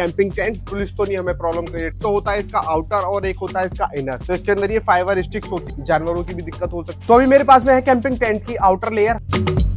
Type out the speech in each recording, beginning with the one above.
Camping tent. Police तो नहीं हमें प्रॉब्लम क्रिएट, तो होता है इसका आउटर और एक होता है इसका इनर। तो इसके अंदर ये फाइबर स्टिक्स होती है, जानवरों की भी दिक्कत हो सकती है। तो अभी मेरे पास में है कैंपिंग टेंट की outer layer.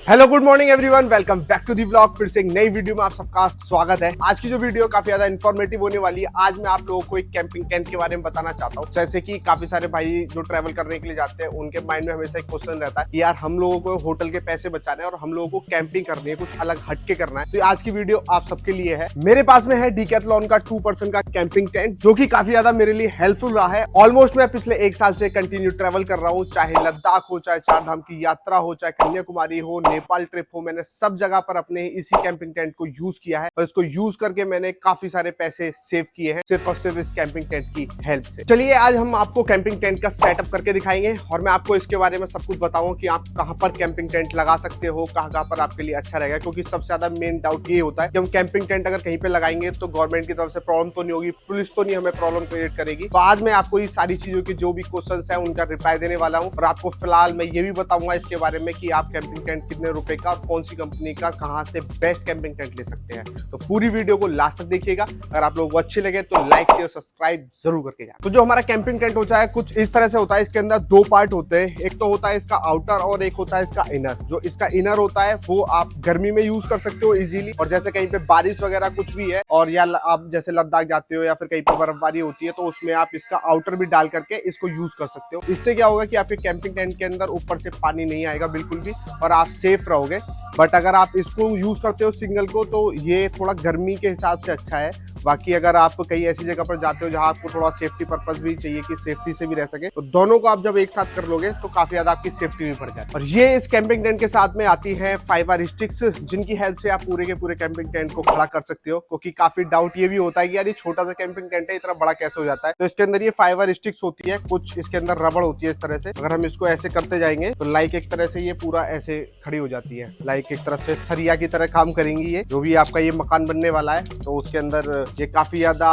Hello good morning everyone, welcome back to the vlog. फिर से एक नई वीडियो में आप सबका स्वागत है। आज की जो वीडियो काफी ज्यादा इन्फॉर्मेटिव होने वाली है। आज मैं आप लोगों को एक कैंपिंग टेंट के बारे में बताना चाहता हूँ। जैसे कि काफी सारे भाई जो ट्रैवल करने के लिए जाते हैं, उनके माइंड में हमेशा एक क्वेश्चन रहता है कि यार हम लोगों को होटल के पैसे बचाने हैं और हम लोगों को कैंपिंग करनी है, कुछ अलग हटके करना है। तो आज की वीडियो आप सबके लिए है। मेरे पास में है डीकैथलॉन का 2% का कैंपिंग टेंट, जो कि काफी ज्यादा मेरे लिए हेल्पफुल रहा है। ऑलमोस्ट मैं पिछले 1 साल से कंटिन्यू ट्रैवल कर रहा हूँ, चाहे लद्दाख हो, चाहे 4 धाम की यात्रा हो, चाहे कन्याकुमारी हो, नेपाल ट्रिप हो। मैंने सब जगह पर अपने इसी कैंपिंग टेंट को यूज किया है और इसको यूज करके मैंने काफी सारे पैसे सेव किए हैं, सिर्फ और सिर्फ इस कैंपिंग टेंट की हेल्प से। चलिए आज हम आपको कैंपिंग टेंट का सेटअप करके दिखाएंगे और मैं आपको इसके बारे में सब कुछ बताऊंगा कि आप कहां पर कैंपिंग टेंट लगा सकते हो, कहां पर आपके लिए अच्छा रहेगा। क्योंकि सबसे ज्यादा मेन डाउट ये होता है कि हम कैंपिंग टेंट अगर कहीं पे लगाएंगे तो गवर्नमेंट की तरफ से प्रॉब्लम तो नहीं होगी, पुलिस तो नहीं हमें प्रॉब्लम क्रिएट करेगी। तो आज मैं आपको ये सारी चीजों की जो भी क्वेश्चन है उनका रिप्लाई देने वाला हूँ और आपको फिलहाल मैं ये भी बताऊंगा इसके बारे में कि आप कैंपिंग टेंट कितने रुपए का, कौन सी कंपनी का, कहां से बेस्ट कैंपिंग टेंट ले सकते हैं। तो पूरी वीडियो को लास्ट तक देखिएगा। अगर आप लोगों को अच्छे लगे तो लाइक शेयर सब्सक्राइब जरूर करके जाए। तो जो हमारा कैंपिंग टेंट होता है कुछ इस तरह से होता है। इसके अंदर 2 पार्ट होते हैं, एक तो होता है इसका आउटर और एक होता है इसका इनर। जो इसका इनर होता है वो आप गर्मी में यूज कर सकते हो इजीली, और जैसे कहीं पे बारिश वगैरह कुछ भी है और या आप जैसे लद्दाख जाते हो या फिर कहीं पे बर्फबारी होती है तो उसमें आप इसका आउटर भी डाल करके इसको यूज कर सकते हो। इससे क्या होगा कि आपके कैंपिंग टेंट के अंदर ऊपर से पानी नहीं आएगा बिल्कुल भी और आप सेफ रहोगे। बट अगर आप इसको यूज करते हो सिंगल को तो ये थोड़ा गर्मी के हिसाब से अच्छा है। बाकी अगर आप कहीं ऐसी जगह पर जाते हो जहां आपको थोड़ा सेफ्टी पर्पस भी चाहिए कि सेफ्टी से भी रह सके, तो दोनों को आप जब एक साथ कर लोगे तो काफी ज्यादा आपकी सेफ्टी भी बढ़ जाती है। और ये इस कैंपिंग टेंट के साथ में आती है फाइबर स्टिक्स, जिनकी हेल्प से आप पूरे के पूरे कैंपिंग टेंट को खड़ा कर सकते हो। क्योंकि काफी डाउट ये भी होता है कि यार ये छोटा सा कैंपिंग टेंट है, इतना बड़ा कैसे हो जाता है। तो इसके अंदर ये फाइबर स्टिक्स होती है, कुछ इसके अंदर रबड़ होती है इस तरह से। अगर हम इसको ऐसे करते जाएंगे तो लाइक एक तरह से ये पूरा ऐसे खड़ी हो जाती है, लाइक एक तरफ से सरिया की तरह काम करेंगी। ये जो भी आपका ये मकान बनने वाला है तो उसके अंदर ये काफी ज्यादा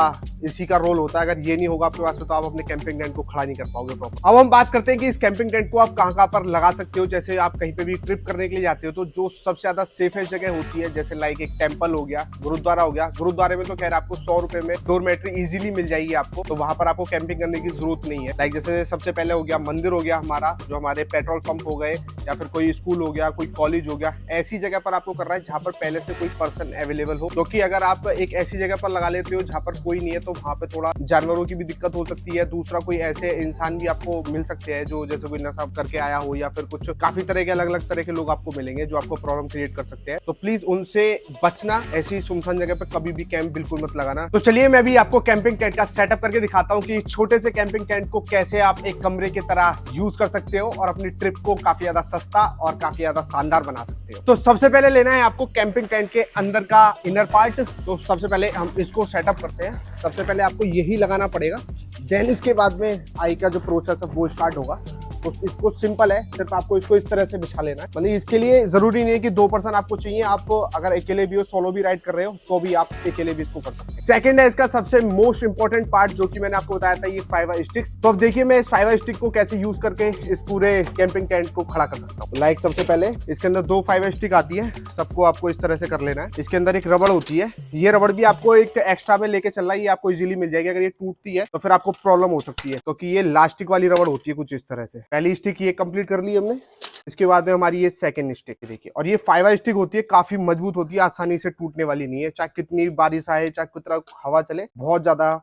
इसी का रोल होता है। अगर ये नहीं होगा आपके पास तो आप अपने कैंपिंग टेंट को खड़ा नहीं कर पाओगे प्रॉपर। अब हम बात करते हैं कि इस कैंपिंग टेंट को आप कहां पर लगा सकते हो। जैसे आप कहीं पे भी ट्रिप करने के लिए जाते हो तो जो सबसे ज्यादा सेफेस्ट जगह होती है, जैसे लाइक एक टेंपल हो गया, गुरुद्वारा हो गया। गुरुद्वारे में तो खैर आपको 100 रुपए में डोरमेट्री इजीली मिल जाएगी आपको, तो वहां पर आपको कैंपिंग करने की जरूरत नहीं है। लाइक जैसे सबसे पहले हो गया मंदिर हो गया हमारा, जो हमारे पेट्रोल पंप हो गए, या फिर कोई स्कूल हो गया, कोई कॉलेज हो गया, ऐसी जगह पर आपको करना है जहां पर पहले से कोई पर्सन अवेलेबल हो। क्योंकि अगर आप एक ऐसी जगह पर लगा लेते हो जहां पर कोई नहीं है तो वहां पे थोड़ा जानवरों की भी दिक्कत हो सकती है। दूसरा कोई ऐसे इंसान भी आपको मिल सकते हैं जो जैसे कोई नशा करके आया हो, या फिर कुछ काफी तरह के अलग अलग तरह के लोग आपको मिलेंगे जो आपको प्रॉब्लम क्रिएट कर सकते हैं। तो प्लीज उनसे बचना, ऐसी सुनसान जगह पर कभी भी कैंप बिल्कुल मत लगाना। तो चलिए मैं भी आपको कैंपिंग टेंट का सेटअप करके दिखाता हूँ कि छोटे से कैंपिंग टेंट को कैसे आप एक कमरे की तरह यूज कर सकते हो और अपनी ट्रिप को काफी ज्यादा सस्ता और काफी ज्यादा शानदार बना सकते हो। तो सबसे पहले लेना है आपको कैंपिंग टेंट के अंदर का इनर पार्ट। तो सबसे पहले हम इसको सेटअप करते हैं। सबसे पहले आपको यही लगाना पड़ेगा, देन इसके बाद में आई का जो प्रोसेस है वो स्टार्ट होगा। तो इसको सिंपल है, सिर्फ आपको इसको इस तरह से बिछा लेना है। मतलब इसके लिए जरूरी नहीं है कि 2 पर्सन आपको चाहिए, आप अगर अकेले भी हो, सोलो भी राइड कर रहे हो तो भी आप अकेले भी इसको कर सकते हैं। सेकंड है इसका सबसे मोस्ट इंपॉर्टेंट पार्ट, जो कि मैंने आपको बताया था, ये फाइबर स्टिक्स। तो अब देखिए मैं इस फाइबर स्टिक को कैसे यूज करके इस पूरे कैंपिंग टेंट को खड़ा कर सकता हूँ। लाइक सबसे पहले इसके अंदर 2 फाइबर स्टिक आती है, सबको आपको इस तरह से कर लेना है। इसके अंदर एक रबड़ होती है, ये रबड़ भी आपको एक एक्स्ट्रा में लेके चलना है, ये आपको इजीली मिल जाएगी। अगर ये टूटती है तो फिर आपको प्रॉब्लम हो सकती है, क्योंकि ये लास्टिक वाली रबड़ होती है कुछ इस तरह से। पहली स्टिक ये कंप्लीट कर ली हमने। इसके बाद में हमारी ये सेकंड स्टिक देखिए, और ये फाइबर स्टिक होती है, काफी मजबूत होती है, आसानी से टूटने वाली नहीं है। चाहे कितनी बारिश आए, चाहे कितना हवा चले, बहुत ज्यादा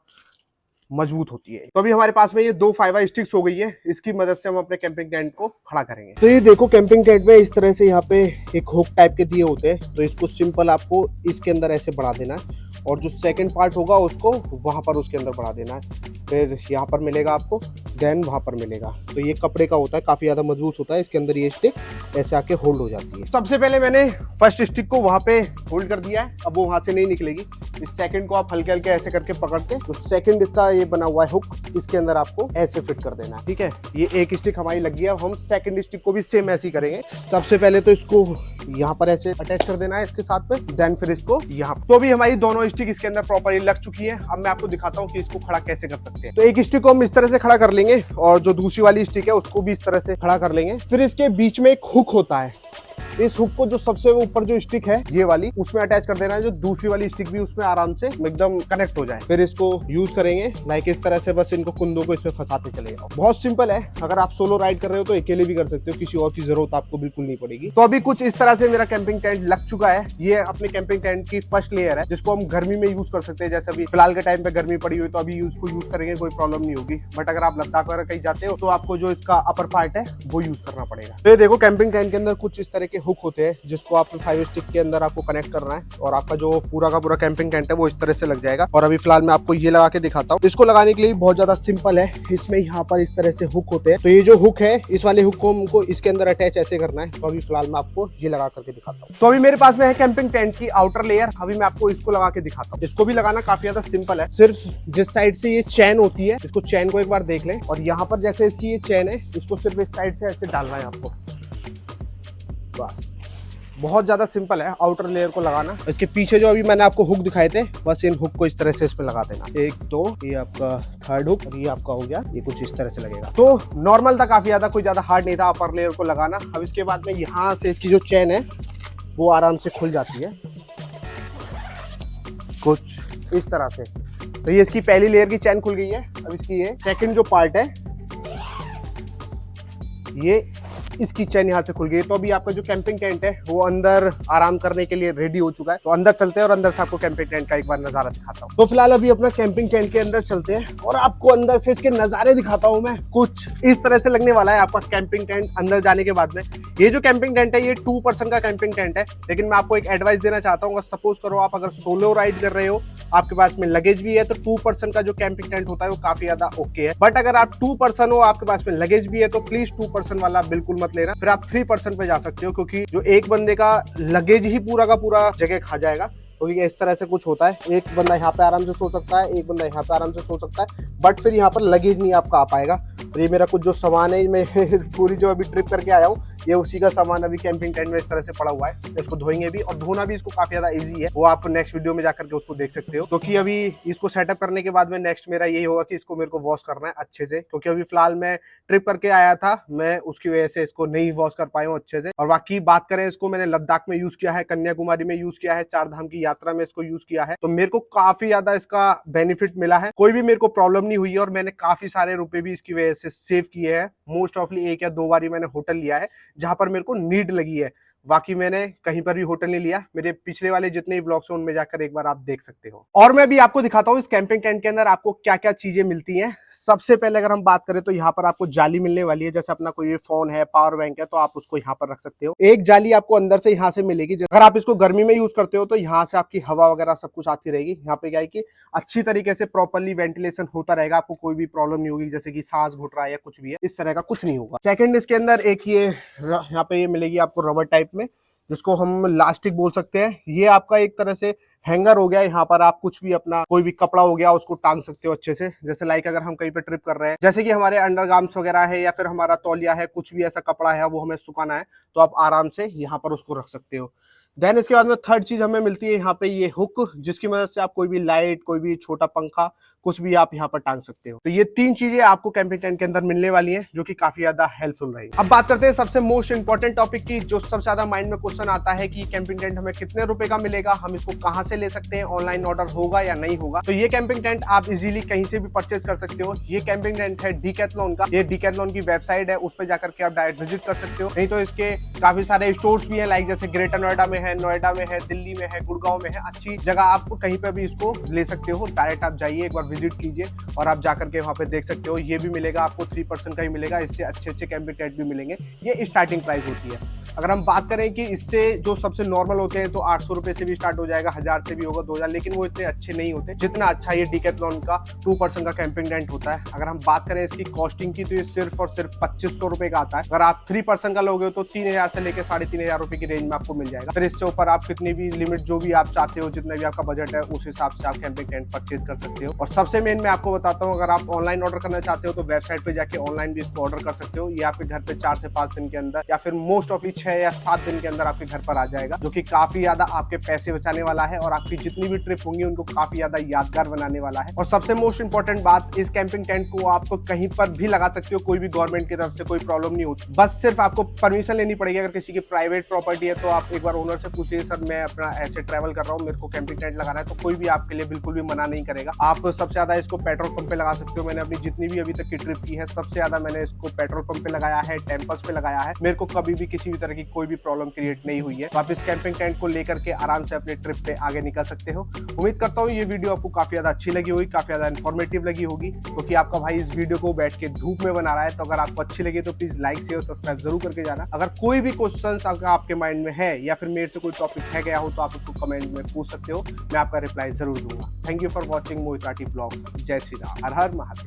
मजबूत होती है। तो अभी हमारे पास में ये 2 फाइबर स्टिक्स हो गई है, इसकी मदद से हम अपने कैंपिंग टेंट को खड़ा करेंगे। तो ये देखो कैंपिंग टेंट में इस तरह से यहाँ पे एक हुक टाइप के दिए होते हैं, तो इसको सिंपल आपको इसके अंदर ऐसे बढ़ा देना है और जो सेकंड पार्ट होगा उसको वहां पर उसके अंदर बढ़ा देना है। फिर यहाँ पर मिलेगा आपको, देन वहां पर मिलेगा। तो ये कपड़े का होता है, काफी ज्यादा मजबूत होता है। इसके अंदर ये स्टिक ऐसे आके होल्ड हो जाती है। सबसे पहले मैंने फर्स्ट स्टिक को वहां पे होल्ड कर दिया है, अब वो वहां से नहीं निकलेगी। इस सेकंड को आप हल्के हल्के ऐसे करके पकड़ के, तो सेकंड इसका ये बना हुआ है हुक, इसके अंदर आपको ऐसे फिट कर देना है। ठीक है, ये एक स्टिक हमारी लग गई है। अब हम सेकंड स्टिक को भी सेम ऐसे ही करेंगे। सबसे पहले तो इसको यहाँ पर ऐसे अटैच कर देना है इसके साथ में, देन फिर इसको यहाँ। तो अभी हमारी दोनों स्टिक इसके अंदर प्रॉपर्ली लग चुकी है। अब मैं आपको दिखाता हूँ कि इसको खड़ा कैसे कर सकते हैं। तो एक स्टिक को हम इस तरह से खड़ा कर लेंगे और जो दूसरी वाली स्टिक है उसको भी इस तरह से खड़ा कर लेंगे। फिर इसके बीच में एक हुक होता है, इस हुक को जो सबसे ऊपर जो स्टिक है ये वाली उसमें अटैच कर देना है, जो दूसरी वाली स्टिक भी उसमें आराम से एकदम कनेक्ट हो जाए। फिर इसको यूज करेंगे लाइक इस तरह से, बस इनको कुंदों को इसमें फंसाते चले जाओ। बहुत सिंपल है, अगर आप सोलो राइड कर रहे हो तो अकेले भी कर सकते हो, किसी और की जरूरत आपको बिल्कुल नहीं पड़ेगी। तो अभी कुछ इस तरह से मेरा कैंपिंग टेंट लग चुका है। ये अपने कैंपिंग टेंट की फर्स्ट लेयर है जिसको हम गर्मी में यूज कर सकते हैं। जैसे अभी फिलहाल के टाइम पे गर्मी पड़ी हुई तो अभी उसको यूज करेंगे, कोई प्रॉब्लम नहीं होगी। बट अगर आप लद्दाख वगैरह कहीं जाते हो तो आपको जो इसका अपर पार्ट है वो यूज करना पड़ेगा। तो ये देखो कैंपिंग टेंट के अंदर कुछ इस तरह के हुक होते हैं जिसको आप 5 स्टिक के अंदर आपको कनेक्ट करना है और आपका जो पूरा का पूरा कैंपिंग टेंट है वो इस तरह से लग जाएगा। और अभी फिलहाल मैं आपको ये लगा के दिखाता हूँ। इसको लगाने के लिए बहुत ज्यादा सिंपल है। इसमें यहाँ पर इस तरह से हुक होते हैं। तो ये जो हुक है इस वाले हुक को हमको इसके अंदर अटैच ऐसे करना है। तो अभी फिलहाल मैं आपको ये लगा करके दिखाता हूँ। तो अभी मेरे पास में है कैंपिंग टेंट की आउटर लेयर। अभी मैं आपको इसको लगा के दिखाता हूँ। इसको भी लगाना काफी ज्यादा सिंपल है। सिर्फ जिस साइड से ये चैन होती है इसको चैन को एक बार देख लें और यहाँ पर जैसे इसकी ये चैन है इसको सिर्फ इस साइड से ऐसे डालना है आपको। बस बहुत ज्यादा सिंपल है आउटर लेयर को लगाना। इसके पीछे जो अभी मैंने आपको हुक दिखाए थे बस इन हुक को इस तरह से इस पे लगा देना। 1 2 ये आपका थर्ड हुक और ये आपका हो गया, ये कुछ इस तरह से लगेगा। तो नॉर्मल था, काफी ज्यादा कोई ज्यादा हार्ड नहीं था अपर लेयर को लगाना। अब इसके बाद में यहाँ से इसकी जो चैन है वो आराम से खुल जाती है कुछ इस तरह से। तो ये इसकी पहली लेयर की चैन खुल गई है। अब इसकी ये सेकंड जो पार्ट है ये इसकी चैन यहाँ से खुल गई। तो अभी आपका जो कैंपिंग टेंट है वो अंदर आराम करने के लिए रेडी हो चुका है। तो अंदर चलते हैं और अंदर से आपको कैंपिंग टेंट का एक बार नजारा दिखाता हूँ। तो फिलहाल अभी अपना कैंपिंग टेंट के अंदर चलते हैं और आपको अंदर से इसके नजारे दिखाता हूँ मैं। कुछ इस तरह से लगने वाला है आपका कैंपिंग टेंट अंदर जाने के बाद में। ये जो कैंपिंग टेंट है ये 2 पर्सन का कैंपिंग टेंट है, लेकिन मैं आपको एक एडवाइस देना चाहता हूँ। सपोज करो आप अगर सोलो राइड कर रहे हो, आपके पास में लगेज भी है, तो 2 पर्सन का जो कैंपिंग टेंट होता है वो काफी ज्यादा ओके है। बट अगर आप 2 पर्सन हो, आपके पास में लगेज भी है, तो प्लीज 2 पर्सन वाला बिल्कुल मत लेना। फिर आप 3 पर्सन पे जा सकते हो, क्योंकि जो एक बंदे का लगेज ही पूरा का पूरा जगह खा जाएगा। क्योंकि इस तरह से कुछ होता है, एक बंदा यहाँ पे आराम से सो सकता है, एक बंदा यहाँ पे आराम से सो सकता है, बट फिर यहाँ पर लगेज नहीं आपका आ पाएगा। और ये मेरा कुछ जो सामान है, मैं पूरी जो अभी ट्रिप करके आया हूँ, ये उसी का सामान अभी कैंपिंग टेंट में इस तरह से पड़ा हुआ है। इसको धोएंगे भी और धोना भी इसको काफी ज्यादा इजी है, वो आप नेक्स्ट वीडियो में जाकर के उसको देख सकते हो। क्योंकि अभी इसको सेटअप करने के बाद में नेक्स्ट मेरा यही होगा कि इसको मेरे को वॉश करना है अच्छे से, क्योंकि अभी फिलहाल मैं ट्रिप करके आया था, मैं उसकी वजह से इसको नहीं वॉश कर पाया हूँ अच्छे से। और बाकी बात करें, इसको मैंने लद्दाख में यूज किया है, कन्याकुमारी में यूज किया है, 4 धाम की यात्रा में इसको यूज किया है, तो मेरे को काफी ज्यादा इसका बेनिफिट मिला है। कोई भी मेरे को प्रॉब्लम नहीं हुई है और मैंने काफी सारे रुपए भी इसकी वजह से सेव किए हैं। मोस्ट ऑफली 1 या 2 बार ही मैंने होटल लिया है जहां पर मेरे को नीड लगी है, बाकी मैंने कहीं पर भी होटल नहीं लिया। मेरे पिछले वाले जितने व्लॉग्स हैं उनमें जाकर एक बार आप देख सकते हो। और मैं भी आपको दिखाता हूँ इस कैंपिंग टेंट के अंदर आपको क्या क्या चीजें मिलती हैं। सबसे पहले अगर हम बात करें तो यहाँ पर आपको जाली मिलने वाली है। जैसे अपना कोई फोन है, पावर बैंक है, तो आप उसको यहाँ पर रख सकते हो। एक जाली आपको अंदर से यहाँ से मिलेगी। अगर आप इसको गर्मी में यूज करते हो तो यहाँ से आपकी हवा वगैरह सब कुछ आती रहेगी। यहाँ पे क्या है कि अच्छी तरीके से प्रॉपरली वेंटिलेशन होता रहेगा, आपको कोई भी प्रॉब्लम नहीं होगी, जैसे कि सांस घुट रहा है या कुछ भी है, इस तरह का कुछ नहीं होगा। सेकंड, इसके अंदर एक ये यहाँ पे ये मिलेगी आपको रबर टाइप में, जिसको हम लास्टिक बोल सकते हैं। ये आपका एक तरह से हैंगर हो गया। यहाँ पर आप कुछ भी अपना कोई भी कपड़ा हो गया उसको टांग सकते हो अच्छे से। जैसे लाइक अगर हम कहीं पे ट्रिप कर रहे हैं, जैसे कि हमारे अंडरगार्मेंट्स वगैरह है या फिर हमारा तौलिया है, कुछ भी ऐसा कपड़ा है वो हमें सुखाना है, तो आप आराम से यहाँ पर उसको रख सकते हो। देन इसके बाद में थर्ड चीज हमें मिलती है यहाँ पे ये हुक, जिसकी मदद से आप कोई भी लाइट, कोई भी छोटा पंखा, कुछ भी आप यहाँ पर टांग सकते हो। तो ये 3 चीजें आपको कैंपिंग टेंट के अंदर मिलने वाली हैं, जो कि काफी ज्यादा हेल्पफुल रहेगी। अब बात करते हैं सबसे मोस्ट इंपॉर्टेंट टॉपिक की, जो सबसे ज्यादा माइंड में क्वेश्चन आता है कि कैंपिंग टेंट हमें कितने रुपए का मिलेगा, हम इसको कहाँ से ले सकते हैं, ऑनलाइन ऑर्डर होगा या नहीं होगा। तो ये कैंपिंग टेंट आप इजीली कहीं से भी परचेज कर सकते हो। ये कैंपिंग टेंट है डिकैथलॉन का। ये डिकैथलॉन की वेबसाइट है, उस पर जाकर के आप डायरेक्ट विजिट कर सकते हो। नहीं तो इसके काफी सारे स्टोर्स भी है, लाइक जैसे ग्रेटर नोएडा में है, नोएडा में है, दिल्ली में है, गुड़गांव में है। अच्छी जगह आप कहीं पे भी इसको ले सकते हो। डायरेक्ट आप जाइए, एक बार विजिट कीजिए और आप जाकर के वहाँ पे देख सकते हो। ये भी मिलेगा आपको 3% का ही मिलेगा, इससे अच्छे अच्छे कैंपिंग टेंट भी मिलेंगे। ये स्टार्टिंग प्राइस होती है। अगर हम बात करें कि इससे जो सबसे नॉर्मल होते हैं तो 800 रुपए से भी स्टार्ट हो जाएगा, 1000 से भी होगा, 2000, लेकिन वो इतने अच्छे नहीं होते जितना अच्छा ये डिकैथलॉन का 2% का कैंपिंग टेंट होता है। अगर हम बात करें इसकी कॉस्टिंग की, तो ये सिर्फ और सिर्फ 2500 रुपए का आता है। अगर आप 3% का लोगे तो 3000 से लेकर 3500 रुपए की रेंज में आपको मिल जाएगा। फिर इससे ऊपर आप कितनी भी लिमिट जो भी आप चाहते हो, जितना भी आपका बजट है, उस हिसाब से आप कैंपिंग टेंट परचेज कर सकते हो। और सबसे मेन मैं आपको बताता हूँ, अगर आप ऑनलाइन ऑर्डर करना चाहते हो तो वेबसाइट पे जाके ऑनलाइन भी इसको ऑर्डर कर सकते हो। ये आपके घर पे 4 से 5 दिन के अंदर या फिर मोस्ट ऑफली 6 या 7 दिन के अंदर आपके घर पर आ जाएगा, जो कि काफी ज्यादा आपके पैसे बचाने वाला है और आपकी जितनी भी ट्रिप होंगी उनको काफी ज्यादा यादगार बनाने वाला है। और सबसे मोस्ट इंपॉर्टेंट बात, इस कैंपिंग टेंट को आपको कहीं पर भी लगा सकते हो, कोई भी गवर्नमेंट की तरफ से कोई प्रॉब्लम नहीं होती। बस सिर्फ आपको परमिशन लेनी पड़ेगी। अगर किसी की प्राइवेट प्रॉपर्टी है तो आप एक बार ओनर से पूछिए, सर मैं अपना ऐसे ट्रैवल कर रहा हूँ, मेरे को कैंपिंग टेंट लगाना है, तो कोई भी आपके लिए बिल्कुल भी मना नहीं करेगा। आप सबसे ज्यादा इसको पेट्रोल पंप पे लगा सकते हो। मैंने अपनी जितनी भी अभी तक की ट्रिप की है सबसे ज्यादा मैंने इसको पेट्रोल पंप पे लगाया है, टेम्पल्स पे लगाया है। मेरे को कभी भी किसी भी तरह की कोई भी प्रॉब्लम क्रिएट नहीं हुई है। तो आप इस कैंपिंग टेंट को लेकर के आराम से अपने ट्रिप पे आगे निकल सकते हो। उम्मीद करता हूँ ये वीडियो आपको काफी ज्यादा अच्छी लगी होगी, काफी ज्यादा इन्फॉर्मेटिव लगी होगी, क्योंकि आपका भाई इस वीडियो को बैठ के धूप में बना रहा है। तो अगर आपको अच्छी लगी तो प्लीज लाइक शेयर सब्सक्राइब जरूर करके जाना। अगर कोई भी क्वेश्चन आपके माइंड में है या फिर मेरे से कोई टॉपिक है गया हो तो आप उसको कमेंट में पूछ सकते हो, मैं आपका रिप्लाई जरूर दूंगा। Thank you for watching Mohit Rathi blogs. जय श्री राम, हर हर महादेव।